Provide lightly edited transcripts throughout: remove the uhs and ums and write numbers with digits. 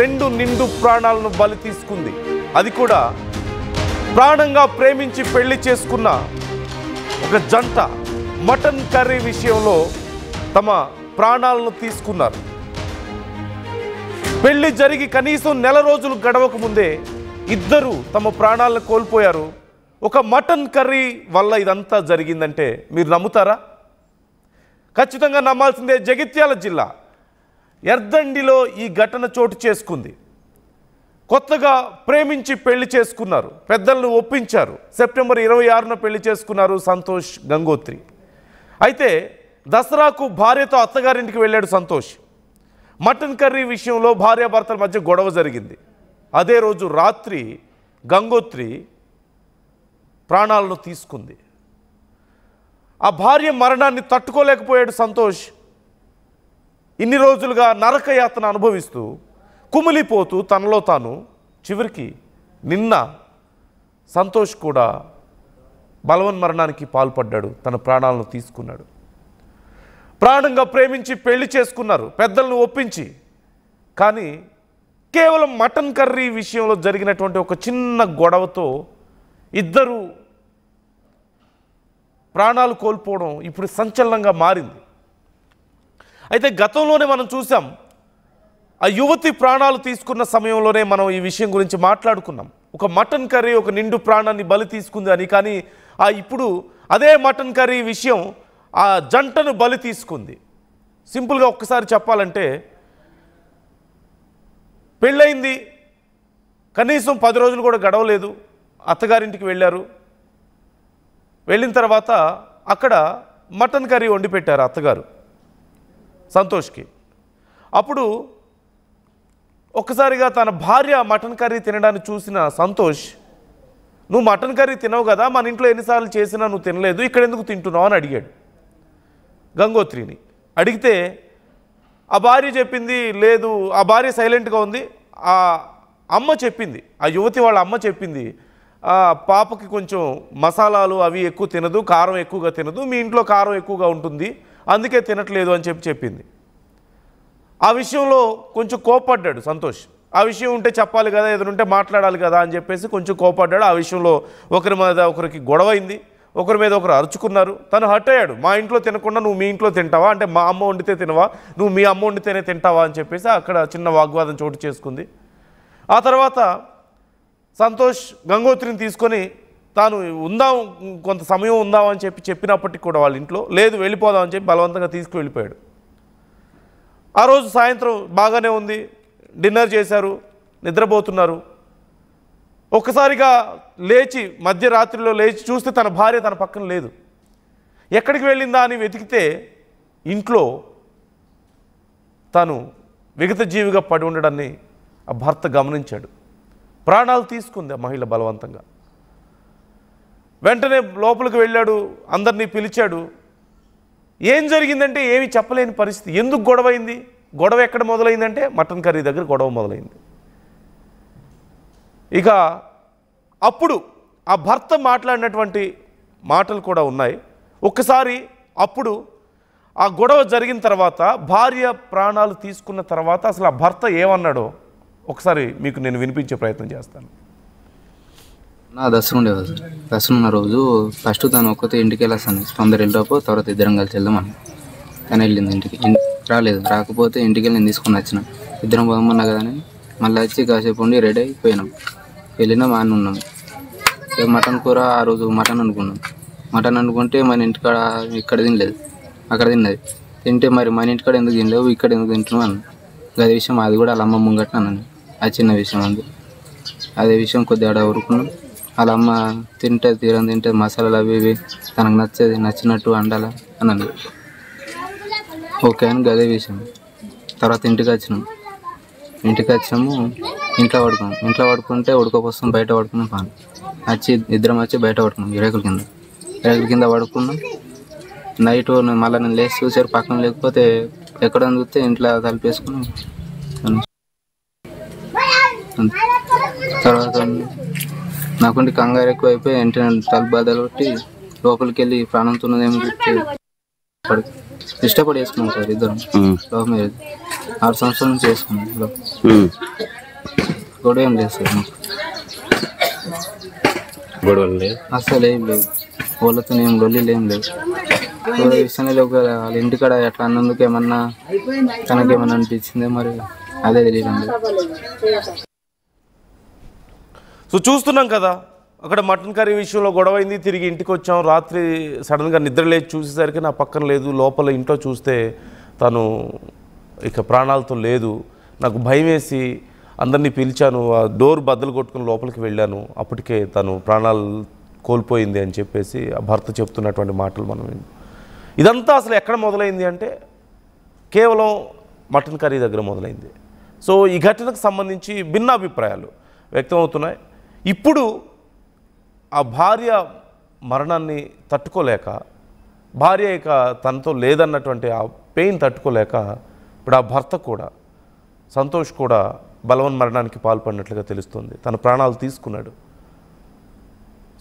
2 నిండు ప్రాణాలను బలి తీసుకుంది. అది కూడా ప్రాణంగా ప్రేమించి పెళ్లి చేసుకున్న ఒక జంట మటన్ కర్రీ విషయంలో తమ ప్రాణాలను తీసుకున్నారు. పెళ్లి జరిగి కనీసం నెల రోజులు గడవక ముందే ఇద్దరు తమ ప్రాణాలను కోల్పోయారు. ఒక మటన్ కర్రీ వల్ల ఇదంతా జరిగిందంటే మీరు నమ్ముతారా? ఖచ్చితంగా నమ్మాల్సిందే. జగిత్యాల జిల్లా ఎర్దండిలో ఈ ఘటన చోటు చేసుకుంది. కొత్తగా ప్రేమించి పెళ్లి చేసుకున్నారు, పెద్దలను ఒప్పించారు. సెప్టెంబర్ 26న పెళ్లి చేసుకున్నారు సంతోష్ గంగోత్రి. అయితే దసరాకు భార్యతో అత్తగారింటికి వెళ్ళాడు సంతోష్. మటన్ కర్రీ విషయంలో భార్యాభర్తల మధ్య గొడవ జరిగింది. అదే రోజు రాత్రి గంగోత్రి ప్రాణాలను తీసుకుంది. ఆ భార్య మరణాన్ని తట్టుకోలేకపోయాడు సంతోష్. ఇన్ని రోజులుగా నరకయాతన అనుభవిస్తూ కుమిలిపోతూ తనలో తాను చివరికి నిన్న సంతోష్ కూడా బలవన్మరణానికి పాల్పడ్డాడు, తన ప్రాణాలను తీసుకున్నాడు. ప్రాణంగా ప్రేమించి పెళ్లి చేసుకున్నారు, పెద్దలను ఒప్పించి. కానీ కేవలం మటన్ కర్రీ విషయంలో జరిగినటువంటి ఒక చిన్న గొడవతో ఇద్దరు ప్రాణాలు కోల్పోవడం ఇప్పుడు సంచలనంగా మారింది. అయితే గతంలోనే మనం చూసాం, ఆ యువతి ప్రాణాలు తీసుకున్న సమయంలోనే మనం ఈ విషయం గురించి మాట్లాడుకున్నాం. ఒక మటన్ కర్రీ ఒక నిండు ప్రాణాన్ని బలి తీసుకుంది అని. కానీ ఇప్పుడు అదే మటన్ కర్రీ విషయం ఆ జంటను బలి తీసుకుంది. సింపుల్గా ఒక్కసారి చెప్పాలంటే, పెళ్ళయింది, కనీసం 10 రోజులు కూడా గడవలేదు, అత్తగారింటికి వెళ్ళారు. వెళ్ళిన తర్వాత అక్కడ మటన్ కర్రీ వండి పెట్టారు అత్తగారు సంతోష్కి. అప్పుడు ఒక్కసారిగా తన భార్య మటన్ కర్రీ తినడాన్ని చూసిన సంతోష్, నువ్వు మటన్ కర్రీ తినవు కదా, మన ఇంట్లో ఎన్నిసార్లు చేసినా నువ్వు తినలేదు, ఇక్కడ ఎందుకు తింటున్నావు అని అడిగాడు గంగోత్రిని. అడిగితే ఆ భార్య చెప్పింది, లేదు, ఆ భార్య సైలెంట్గా ఉంది. ఆ అమ్మ చెప్పింది, ఆ యువతి వాళ్ళ అమ్మ చెప్పింది, పాపకి కొంచెం మసాలాలు అవి ఎక్కువ తినదు, కారం ఎక్కువగా తినదు, మీ ఇంట్లో కారం ఎక్కువగా ఉంటుంది, అందుకే తినట్లేదు అని చెప్పింది. ఆ విషయంలో కొంచెం కోపడ్డాడు సంతోష్. ఆ విషయం ఉంటే చెప్పాలి కదా, ఏదైనా ఉంటే మాట్లాడాలి కదా అని చెప్పేసి కొంచెం కోపడ్డాడు. ఆ విషయంలో ఒకరి మీద ఒకరికి గొడవైంది, ఒకరి మీద ఒకరు అరుచుకున్నారు. తను హర్ట్ అయ్యాడు. మా ఇంట్లో తినకుండా నువ్వు మీ ఇంట్లో తింటావా, అంటే మా అమ్మ వండితే తినవా, నువ్వు మీ అమ్మ వండితేనే తింటావా అని చెప్పేసి అక్కడ చిన్న వాగ్వాదం చోటు చేసుకుంది. ఆ తర్వాత సంతోష్ గంగోత్రిని తీసుకొని తాను ఉందాం, కొంత సమయం ఉందాం అని చెప్పినప్పటికీ కూడా వాళ్ళ ఇంట్లో లేదు, వెళ్ళిపోదాం అని చెప్పి బలవంతంగా తీసుకువెళ్ళిపోయాడు. ఆ రోజు సాయంత్రం బాగానే ఉంది, డిన్నర్ చేశారు, నిద్రపోతున్నారు. ఒక్కసారిగా లేచి మధ్యరాత్రిలో లేచి చూస్తే తన భార్య తన పక్కన లేదు. ఎక్కడికి వెళ్ళిందా అని వెతికితే ఇంట్లో తాను విగత జీవిగా పడి ఉండడాన్ని ఆ భర్త గమనించాడు. ప్రాణాలు తీసుకుంది ఆ మహిళ బలవంతంగా. వెంటనే లోపలికి వెళ్ళాడు, అందరినీ పిలిచాడు. ఏం జరిగిందంటే ఏమీ చెప్పలేని పరిస్థితి. ఎందుకు గొడవైంది, గొడవ ఎక్కడ మొదలైందంటే మటన్ కర్రీ దగ్గర గొడవ మొదలైంది. ఇక అప్పుడు ఆ భర్త మాట్లాడినటువంటి మాటలు కూడా ఉన్నాయి. ఒక్కసారి అప్పుడు ఆ గొడవ జరిగిన తర్వాత, భార్య ప్రాణాలు తీసుకున్న తర్వాత అసలు ఆ భర్త ఏమన్నాడో ఒకసారి మీకు నేను వినిపించే ప్రయత్నం చేస్తాను. నా దసరా ఉండేది సార్. దసరా ఉన్న రోజు ఫస్ట్ తను ఒక్కతే ఇంటికి వెళ్ళాను. తొందర వెళ్ళిపోతే తర్వాత ఇద్దరం కలిసి వెళ్దామని తను వెళ్ళింది. ఇంటికి రాలేదు. రాకపోతే ఇంటికి వెళ్ళి నేను తీసుకుని వచ్చిన. ఇద్దరం పోమన్నా కదా అని మళ్ళీ వచ్చి కాసేపు ఉండి రెడీ అయిపోయినాం. వెళ్ళినాం, ఆని ఉన్నాం. మటన్ కూర ఆ రోజు మటన్ అనుకున్నాం. మటన్ అనుకుంటే మన ఇంటికాడ ఇక్కడ తినలేదు, అక్కడ తిన్నది. తింటే మరి మన ఇంటికాడ ఎందుకు తినలేవు, ఇక్కడ ఎందుకు తింటున్నావు అన్న. అదే విషయం అది కూడా వాళ్ళ అమ్మ ముంగట్న అన్నాను. అది చిన్న విషయం అంది. అదే విషయం కొద్దిగా ఆడ ఊరుకున్నాం. వాళ్ళ అమ్మ తింటుంది, తీరం తింటుంది, మసాలాలు అవి ఇవి తనకు నచ్చేది నచ్చినట్టు వండాలా అన్నది. ఓకే అని అదే విషయం. తర్వాత ఇంటికి వచ్చినాము. ఇంట్లో పడుకున్నాం. ఇంట్లో పడుకుంటే ఉడకపోస్తాం, బయట పడుకున్నాం. పాను ఇద్దరం వచ్చి బయట పడుకున్నాం. రేకుల కింద పడుకున్నాం. నైట్ మళ్ళీ నేను లేచి చూసారు పక్కన లేకపోతే ఎక్కడ చూస్తే ఇంట్లో తలిపేసుకుని. తర్వాత నాకుండి కంగారు ఎక్కువ అయిపోయి వెంటనే తలుపు బద్దలు కొట్టి లోపలికి వెళ్ళి ప్రాణంతో ఉన్నదేమో ఇష్టపడి వేసుకున్నాం సార్. ఇద్దరం లవ్ మ్యారేజ్ 6 సంవత్సరాల నుంచి వేసుకున్నాం. గొడవ ఏం లేదు సార్ మాకు. గొడవలు లేవు, అసలు ఏం లేదు, వాళ్ళతో ఏం లొల్లీలు ఏం లేవు. విషయంలో వాళ్ళ ఇంటికాడ ఎట్లా అన్నందుకు ఏమన్నా తనకేమన్నా అనిపించిందే మరి అదే తెలియదండి. సో చూస్తున్నాం కదా, అక్కడ మటన్ కర్రీ విషయంలో గొడవ అయింది. తిరిగి ఇంటికి వచ్చాం. రాత్రి సడన్గా నిద్ర లేచి చూసేసరికి నా పక్కన లేదు. లోపల ఇంట్లో చూస్తే తను ఇక ప్రాణాలతో లేదు. నాకు భయం వేసి అందరినీ పిలిచాను. ఆ డోర్ బద్దలు కొట్టుకుని లోపలికి వెళ్ళాను. అప్పటికే తను ప్రాణాలు కోల్పోయింది అని చెప్పేసి ఆ భర్త చెప్తున్నటువంటి మాటలు మనం ఇదంతా అసలు ఎక్కడ మొదలైంది అంటే కేవలం మటన్ కర్రీ దగ్గర మొదలైంది. సో ఈ ఘటనకు సంబంధించి భిన్నాభిప్రాయాలు వ్యక్తమవుతున్నాయి. ఇప్పుడు ఆ భార్య మరణాన్ని తట్టుకోలేక, భార్య ఇక తనతో లేదన్నటువంటి ఆ పెయిన్ తట్టుకోలేక ఇప్పుడు ఆ భర్త కూడా, సంతోష్ కూడా బలవన్ మరణానికి పాల్పడినట్లుగా తెలుస్తుంది. తన ప్రాణాలు తీసుకున్నాడు.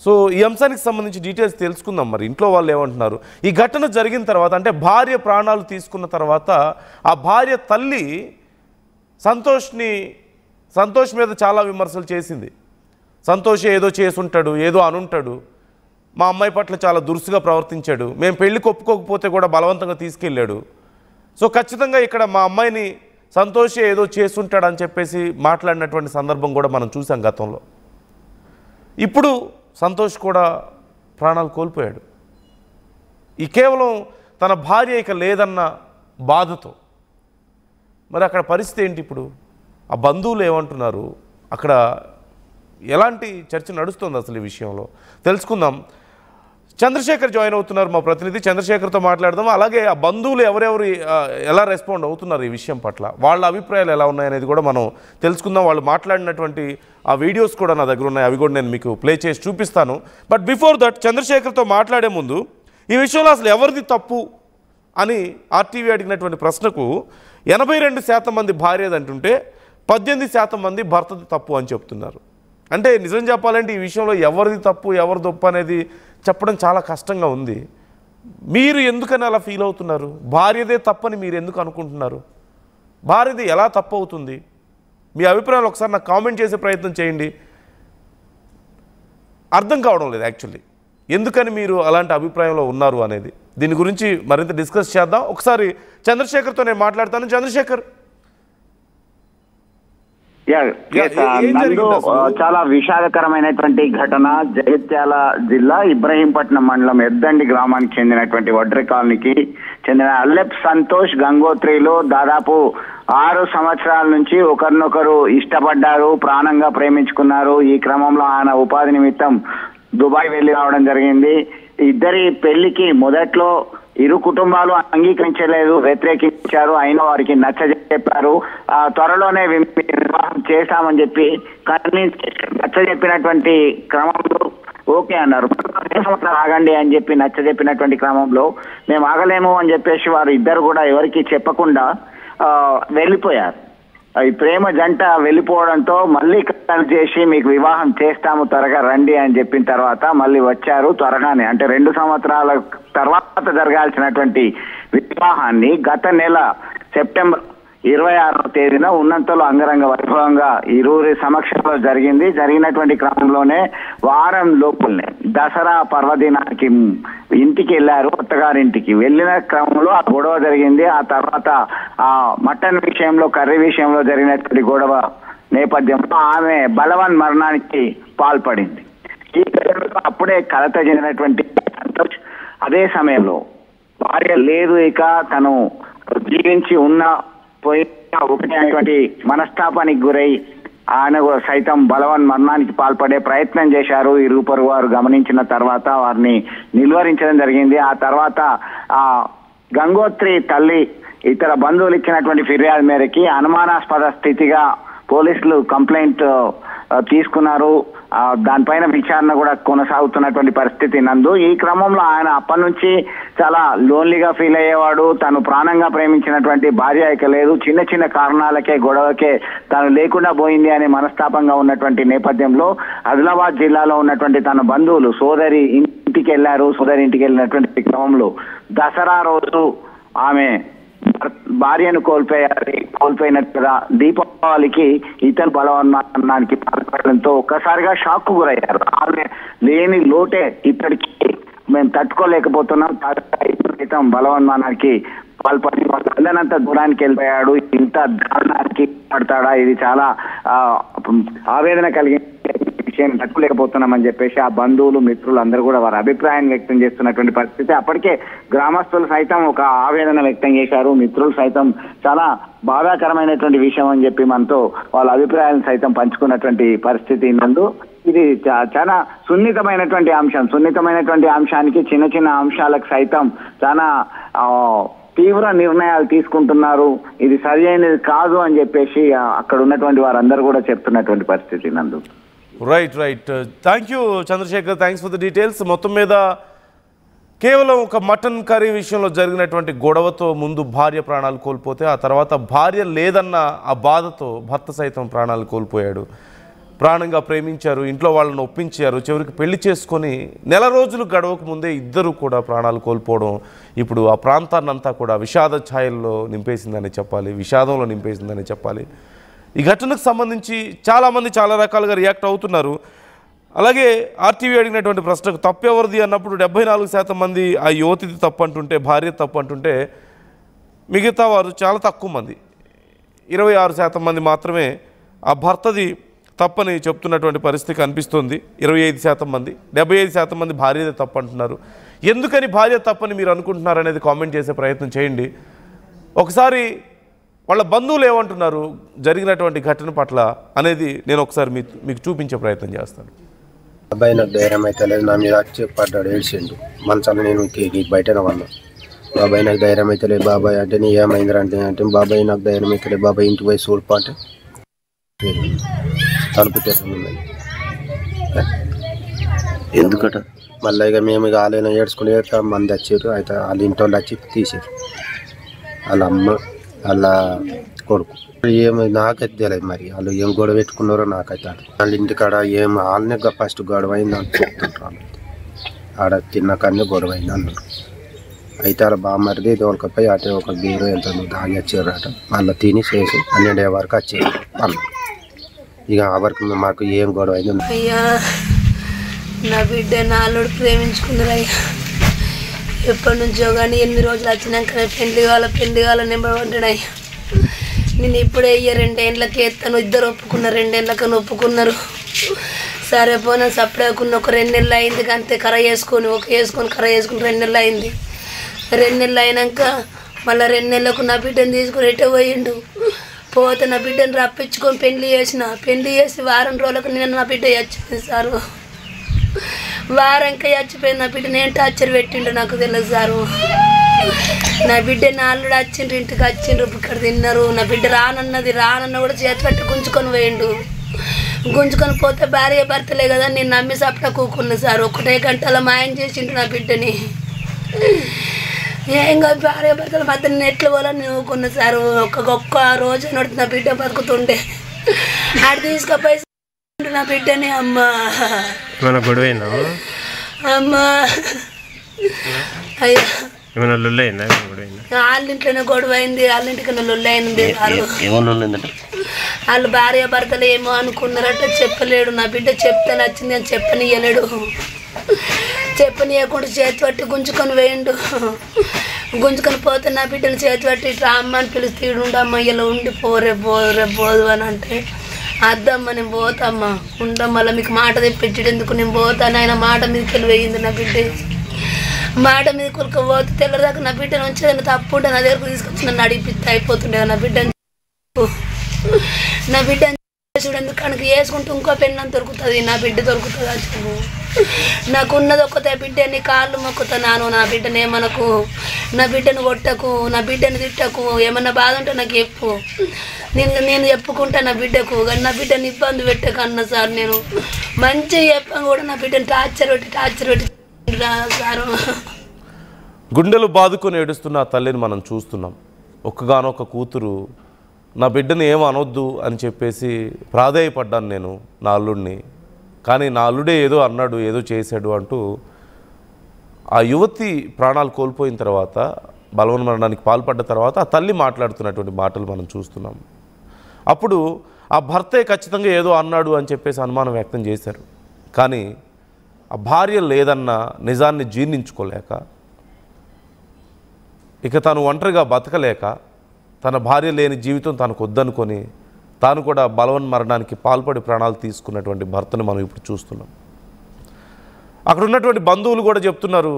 సో ఈ అంశానికి సంబంధించి డీటెయిల్స్ తెలుసుకుందాం. మరి ఇంట్లో వాళ్ళు ఏమంటున్నారు? ఈ ఘటన జరిగిన తర్వాత, అంటే భార్య ప్రాణాలు తీసుకున్న తర్వాత ఆ భార్య తల్లి సంతోష్ మీద చాలా విమర్శలు చేసింది. సంతోష్ ఏదో చేసుంటాడు, ఏదో అనుంటాడు, మా అమ్మాయి పట్ల చాలా దురుసుగా ప్రవర్తించాడు, మేము పెళ్లికి ఒప్పుకోకపోతే కూడా బలవంతంగా తీసుకెళ్ళాడు. సో ఖచ్చితంగా ఇక్కడ మా అమ్మాయిని సంతోష్ ఏదో చేసుంటాడని చెప్పేసి మాట్లాడినటువంటి సందర్భం కూడా మనం చూసాం గతంలో. ఇప్పుడు సంతోష్ కూడా ప్రాణాలు కోల్పోయాడు. ఈ కేవలం తన భార్య ఇక లేదన్న బాధతో. మరి అక్కడ పరిస్థితి ఏంటి ఇప్పుడు? ఆ బంధువులు ఏమంటున్నారు? అక్కడ ఎలాంటి చర్చ నడుస్తుంది అసలు ఈ విషయంలో తెలుసుకుందాం. చంద్రశేఖర్ జాయిన్ అవుతున్నారు, మా ప్రతినిధి. చంద్రశేఖర్తో మాట్లాడదాం. అలాగే ఆ బంధువులు ఎవరెవరు ఎలా రెస్పాండ్ అవుతున్నారు ఈ విషయం పట్ల, వాళ్ళ అభిప్రాయాలు ఎలా ఉన్నాయనేది కూడా మనం తెలుసుకుందాం. వాళ్ళు మాట్లాడినటువంటి ఆ వీడియోస్ కూడా నా దగ్గర ఉన్నాయి, అవి కూడా నేను మీకు ప్లే చేసి చూపిస్తాను. బట్ బిఫోర్ దట్, చంద్రశేఖర్తో మాట్లాడే ముందు ఈ విషయంలో అసలు ఎవరిది తప్పు అని ఆర్టీవీ అడిగినటువంటి ప్రశ్నకు 82% మంది భార్యది అంటుంటే 18% మంది భర్తది తప్పు అని చెప్తున్నారు. అంటే నిజం చెప్పాలంటే ఈ విషయంలో ఎవరిది తప్పు ఎవరి తప్పు అనేది చెప్పడం చాలా కష్టంగా ఉంది. మీరు ఎందుకని అలా ఫీల్ అవుతున్నారు? భార్యదే తప్పని మీరు ఎందుకు అనుకుంటున్నారు? భార్యది ఎలా తప్పు అవుతుంది? మీ అభిప్రాయాలు ఒకసారి నాకు కామెంట్ చేసే ప్రయత్నం చేయండి. అర్థం కావడం లేదు యాక్చువల్లీ ఎందుకని మీరు అలాంటి అభిప్రాయంలో ఉన్నారు అనేది. దీని గురించి మరింత డిస్కస్ చేద్దాం. ఒకసారి చంద్రశేఖర్తో నేను మాట్లాడతాను. చంద్రశేఖర్, నందు, చాలా విషాదకరమైనటువంటి ఘటన. జగిత్యాల జిల్లా ఇబ్రహీంపట్నం మండలం ఎద్దండి గ్రామానికి చెందినటువంటి వడ్రి కాలనీకి చెందిన అల్లెప్ సంతోష్ గంగోత్రిలు దాదాపు 6 సంవత్సరాల నుంచి ఒకరినొకరు ఇష్టపడ్డారు, ప్రాణంగా ప్రేమించుకున్నారు. ఈ క్రమంలో ఆయన ఉపాధి నిమిత్తం దుబాయ్ వెళ్లి రావడం జరిగింది. ఇద్దరి పెళ్లికి మొదట్లో ఇరు కుటుంబాలు అంగీకరించలేదు, వ్యతిరేకించారు. అయినా వారికి నచ్చజెప్పారు. త్వరలోనే వివాహం చేశామని చెప్పి నచ్చజెప్పినటువంటి క్రమంలో ఓకే అన్నారు. ఆగండి అని చెప్పి నచ్చజెప్పినటువంటి క్రమంలో మేము ఆగలేము అని చెప్పేసి వారు ఇద్దరు కూడా ఎవరికి చెప్పకుండా వెళ్ళిపోయారు. ఈ ప్రేమ జంట వెళ్ళిపోవడంతో మళ్ళీ కాల్ చేసి మీకు వివాహం చేస్తాము, త్వరగా రండి అని చెప్పిన తర్వాత మళ్ళీ వచ్చారు త్వరగానే. అంటే 2 సంవత్సరాల తర్వాత జరగాల్సినటువంటి వివాహాన్ని గత నెల సెప్టెంబర్ 26వ తేదీన ఉన్నంతలో అంగరంగ వైభవంగా ఇరువురి సమక్షంలో జరిగింది. జరిగినటువంటి క్రమంలోనే వారం లోపుల్నే దసరా పర్వదినానికి ఇంటికి వెళ్ళారు, అత్తగారింటికి. వెళ్ళిన క్రమంలో ఆ గొడవ జరిగింది. ఆ తర్వాత ఆ మటన్ విషయంలో, కర్రీ విషయంలో జరిగినటువంటి గొడవ నేపథ్యంలో ఆమె బలవన్ మరణానికి పాల్పడింది. ఈ ఘటనలో అప్పుడే కలత చెందినటువంటి సంతోష్ అదే సమయంలో భార్య లేదు, ఇక తను జీవించి ఉన్న ఒకటి మనస్తాపానికి గురై ఆయన సైతం బలవన్ మరణానికి పాల్పడే ప్రయత్నం చేశారు. ఇరుపరు వారు గమనించిన తర్వాత వారిని నిలువరించడం జరిగింది. ఆ తర్వాత ఆ గంగోత్రి తల్లి ఇతర బంధువులు ఇచ్చినటువంటి ఫిర్యాదు మేరకి అనుమానాస్పద స్థితిగా పోలీసులు కంప్లైంట్ తీసుకున్నారు. దానిపైన విచారణ కూడా కొనసాగుతున్నటువంటి పరిస్థితి నందు. ఈ క్రమంలో ఆయన అప్పటి నుంచి చాలా లోన్లీగా ఫీల్ అయ్యేవాడు. తను ప్రాణంగా ప్రేమించినటువంటి భార్య ఇక లేదు, చిన్న చిన్న కారణాలకే గొడవకే తను లేకుండా పోయింది అనే మనస్తాపంగా ఉన్నటువంటి నేపథ్యంలో ఆదిలాబాద్ జిల్లాలో ఉన్నటువంటి తన బంధువులు సోదరి ఇంటికి వెళ్ళారు. సోదరి ఇంటికి వెళ్ళినటువంటి క్రమంలో దసరా రోజు ఆమె భార్యను కోల్పోయినట్టుగా దీపావళికి ఇతను బలవన్మానానికి పాల్పడడంతో ఒక్కసారిగా షాక్ కు గురయ్యారు. ఆమె లేని లోటే ఇప్పటికీ మేము తట్టుకోలేకపోతున్నాం, సైతం బలవన్మానానికి పాల్పడి వెళ్ళనంత దూరానికి వెళ్ళిపోయాడు, ఇంత దారుణానికి పడతాడా, ఇది చాలా ఆవేదన కలిగిన విషయాన్ని తట్టుకోలేకపోతున్నామని చెప్పేసి ఆ బంధువులు మిత్రులు అందరూ కూడా వారి అభిప్రాయాన్ని వ్యక్తం చేస్తున్నటువంటి పరిస్థితి. అప్పటికే గ్రామస్తులు సైతం ఒక ఆవేదన వ్యక్తం చేశారు, మిత్రులు సైతం చాలా బాధాకరమైనటువంటి విషయం అని చెప్పి మనతో వాళ్ళ అభిప్రాయాలను సైతం పంచుకున్నటువంటి పరిస్థితి నందు. ఇది చాలా సున్నితమైనటువంటి అంశానికి చిన్న చిన్న అంశాలకు సైతం చాలా తీవ్ర నిర్ణయాలు తీసుకుంటున్నారు, ఇది సరి అయినది కాదు అని చెప్పేసి అక్కడ ఉన్నటువంటి వారందరూ కూడా చెప్తున్నటువంటి పరిస్థితి నందు. Right. Thank you Chandrashekar, thanks for the details. మొత్తం మీద కేవలం ఒక మటన్ కర్రీ విషయంలో జరిగినటువంటి గొడవతో ముందు భార్య ప్రాణాలు కోల్పోతే ఆ తర్వాత భార్య లేదన్న ఆ బాధతో భర్త సైతం ప్రాణాలు కోల్పోయాడు. ప్రాణంగా ప్రేమించారు, ఇంట్లో వాళ్ళని ఒప్పించారు, చివరికి పెళ్లి చేసుకొని నెల రోజులు గడవక ముందే ఇద్దరు కూడా ప్రాణాలు కోల్పోవడం ఇప్పుడు ఆ ప్రాంతాన్నంతా కూడా విషాదంలో నింపేసిందని చెప్పాలి. ఈ ఘటనకు సంబంధించి చాలామంది చాలా రకాలుగా రియాక్ట్ అవుతున్నారు. అలాగే ఆర్టీవీ అడిగినటువంటి ప్రశ్నకు తప్పెవరిది అన్నప్పుడు 74% మంది ఆ యువతిది తప్పు అంటుంటే, భార్య తప్పు అంటుంటే, మిగతా వారు చాలా తక్కువ మంది 26% మంది మాత్రమే ఆ భర్తది తప్పని చెప్తున్నటువంటి పరిస్థితి కనిపిస్తుంది. 25% మంది, 75% మంది భార్యదే తప్పు అంటున్నారు. ఎందుకని భార్య తప్పని మీరు అనుకుంటున్నారు అనేది కామెంట్ చేసే ప్రయత్నం చేయండి. ఒకసారి వాళ్ళ బంధువులు ఏమంటున్నారు జరిగినటువంటి ఘటన పట్ల అనేది నేను ఒకసారి మీకు చూపించే ప్రయత్నం చేస్తాను. అబ్బాయి నాకు ధైర్యం అయితే లేదు, నా మీద వచ్చి పడ్డాడు, ఏడ్చిండు. మంచాలు నేను బయటనే ఉన్నా. బాబాయ్ నాకు ధైర్యం అయితే లేదు బాబాయ్ అంటే, నీ ఏమైందిరా అంటే బాబాయ్ నాకు ధైర్యం అయితే లేదు బాబాయ్ ఇంటికి పోయి చూడపా అంటే తలుపు తెరుచుంది. ఎందుకట మళ్ళీ ఇక మేము ఇక ఆలయం ఏడ్చుకుని మంది వచ్చారు. అయితే వాళ్ళ ఇంటి వాళ్ళు వచ్చి తీసారు, వాళ్ళ అమ్మ వాళ్ళ కొడుకు. ఏమి నాకైతే తెలియదు మరి వాళ్ళు ఏం గొడవ పెట్టుకున్నారో నాకైతే. వాళ్ళ ఇంటికాడ ఏం వాళ్ళనే ఫస్ట్ గొడవ అయింది అని చెప్తుంటారు. ఆడ తిన్నకాడనే గొడవ అయింది అన్నారు. అయితే వాళ్ళ బామ్మరిది తోలుకపోయి అటే ఒక బీరు ఎంత దాగి వచ్చారట. మళ్ళీ తిని చేసి 12 వరకు వచ్చేది వాళ్ళు. ఇక ఆ వరకు మాకు ఏం గొడవ అయింది. అయ్యా నా బిడ్డ నా అల్లుడు ప్రేమించుకుందరయ్యా. ఎప్పటి నుంచో కానీ 8 రోజులు వచ్చినాక పెళ్లి కావాలని నింబడుంటాడయ్యా. నేను ఇప్పుడే 2 ఏళ్ళకి ఎత్తాను, ఇద్దరు ఒప్పుకున్నారు, 2 ఏళ్ళకని ఒప్పుకున్నారు. సరే పోనా సప్పుడేకున్న ఒక 2 నెలలు అయింది అంతే. కర్ర చేసుకొని 2 నెలలు అయింది. 2 నెలలు అయినాక మళ్ళీ 2 నెలలకు నా బిడ్డను తీసుకుని ఎట్టే పోయిండు. పోతే నా బిడ్డను రప్పించుకొని పెళ్లి చేసి వారం రోజులకు నేను నా బిడ్డ చచ్చిపోయింది సారు. వారంకా చచ్చిపోయింది నా బిడ్డ. నేను టార్చర్ పెట్టిండు నాకు తెలియదు సారు. నా బిడ్డ నాలుడు వచ్చిండ్రు, ఇంటికి వచ్చిండ్రు, ఇక్కడ తిన్నారు. నా బిడ్డ రానన్న కూడా చేతి పెట్టి గుంజుకొని పోయిండు. గుంజుకొని పోతే భార్య భర్తలే కదా నేను నమ్మి సపట కూకున్నా సార్. 1 గంటల మాయం చేసిండు నా బిడ్డని. ఏం కాదు భార్య భర్తల మధ్య నేను ఎట్లా పోవాలని నవ్వుకున్నా సార్. ఒక్క రోజు నడుతుంది నా బిడ్డ బతుకుతుండే. ఆడ తీసుకపోయి నా బిడ్డని అమ్మా గొడవ అమ్మా అయ్యా వాళ్ళ ఇంట్లోనే గొడవ అయింది, వాళ్ళ ఇంటికన్నా లొల్లి అయింది. వాళ్ళు భార్య భర్తలు ఏమో అనుకున్నారట, చెప్పలేడు. నా బిడ్డ చెప్తే నచ్చింది అని చెప్పనియలేడు. చెప్పనియకుండా చేతి పట్టి గుంజుకొని వేయండు. గుంజుకొని పోతే నా బిడ్డను చేతి పట్టి ఇట్లా అమ్మ అని పిలిస్తే ఉండమ్మ ఇలా ఉండి పోదు అని అంటే, అద్దమ్మ నేను పోతామ్మా ఉండమ్మ, అలా మీకు మాట తెప్పించడు ఎందుకు, నేను పోతాను. ఆయన మాట మీదకి వెళ్ళి వేయింది నా బిడ్డ. మాట మీద కొనుక్కోపోతే తెల్లదాకా నా బిడ్డను వచ్చేదాన్ని తప్పు ఉంటే నా దగ్గరకు తీసుకొచ్చి నన్ను అడిగిపిస్తే అయిపోతుండే. నా బిడ్డ చూడేందుకు కనుక వేసుకుంటూ ఇంకో పెన్ను దొరుకుతుంది, నా బిడ్డ దొరుకుతుంది. అసలు నాకున్నది ఒక్కతే బిడ్డ, నీ కాళ్ళు మొక్కుతున్నాను. నా బిడ్డను ఏమనకు, నా బిడ్డను కొట్టకు, నా బిడ్డను తిట్టకు, ఏమన్నా బాధ ఉంటే నాకు చెప్పు, నేను చెప్పుకుంటా నా బిడ్డకు. కానీ నా బిడ్డను ఇబ్బంది పెట్టకు అన్న సార్. నేను మంచిగా చెప్పాను కూడా నా బిడ్డను టార్చర్ పెట్టి సారు. గుండెలు బాదుకొని ఏడుస్తున్న ఆ తల్లిని మనం చూస్తున్నాం. ఒక్కగానొక్క కూతురు నా బిడ్డని ఏం అనొద్దు అని చెప్పేసి ప్రాధేయపడ్డాను నేను నా అల్లుడిని, కానీ నా అల్లుడే ఏదో అన్నాడు, ఏదో చేశాడు అంటూ ఆ యువతి ప్రాణాలు కోల్పోయిన తర్వాత బలవన్మరణానికి పాల్పడ్డ తర్వాత ఆ తల్లి మాట్లాడుతున్నటువంటి మాటలు మనం చూస్తున్నాం. అప్పుడు ఆ భర్తే ఖచ్చితంగా ఏదో అన్నాడు అని చెప్పేసి అనుమానం వ్యక్తం చేశారు. కానీ ఆ భార్య లేదన్న నిజాన్ని జీర్ణించుకోలేక, ఇక తాను ఒంటరిగా బతకలేక, తన భార్య లేని జీవితం తనకు వద్దనుకొని తాను కూడా బలవన్మరణానికి పాల్పడి ప్రాణాలు తీసుకున్నటువంటి భర్తను మనం ఇప్పుడు చూస్తున్నాం. అక్కడ ఉన్నటువంటి బంధువులు కూడా చెప్తున్నారు,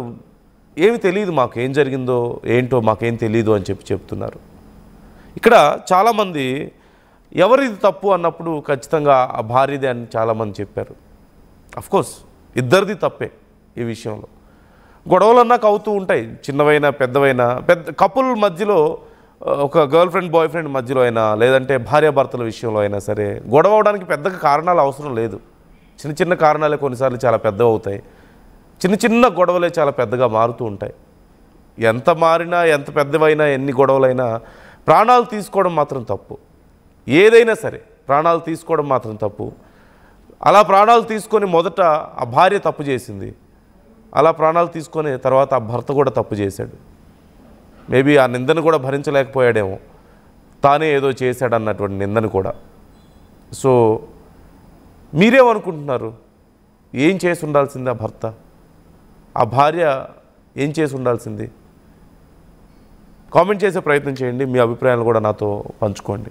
ఏమి తెలియదు, మాకు ఏం జరిగిందో ఏంటో మాకేం తెలియదు అని చెప్తున్నారు. ఇక్కడ చాలామంది ఎవరిది తప్పు అన్నప్పుడు ఖచ్చితంగా ఆ భార్యదే అని చాలామంది చెప్పారు. అఫ్కోర్స్ ఇద్దరిది తప్పే ఈ విషయంలో. గొడవలు అన్నాక అవుతూ ఉంటాయి, చిన్నవైనా పెద్దవైనా. కపుల్ మధ్యలో, ఒక గర్ల్ ఫ్రెండ్ బాయ్ ఫ్రెండ్ మధ్యలో అయినా, లేదంటే భార్యాభర్తల విషయంలో అయినా సరే గొడవ అవడానికి పెద్దగా కారణాలు అవసరం లేదు. చిన్న చిన్న కారణాలే కొన్నిసార్లు చాలా పెద్దవి అవుతాయి. చిన్న చిన్న గొడవలే చాలా పెద్దగా మారుతూ ఉంటాయి. ఎంత మారినా, ఎంత పెద్దవైనా, ఎన్ని గొడవలైనా ప్రాణాలు తీసుకోవడం మాత్రం తప్పు. ఏదైనా సరే ప్రాణాలు తీసుకోవడం మాత్రం తప్పు. అలా ప్రాణాలు తీసుకొని మొదట ఆ భార్య తప్పు చేసింది, అలా ప్రాణాలు తీసుకొని తర్వాత ఆ భర్త కూడా తప్పు చేశాడు. మేబీ ఆ నిందను కూడా భరించలేకపోయాడేమో, తానే ఏదో చేశాడన్నటువంటి నిందను కూడా. సో మీరేమనుకుంటున్నారు? ఏం చేసి ఉండాల్సింది ఆ భర్త? ఆ భార్య ఏం చేసి ఉండాల్సింది? కామెంట్ చేసే ప్రయత్నం చేయండి. మీ అభిప్రాయాలు కూడా నాతో పంచుకోండి.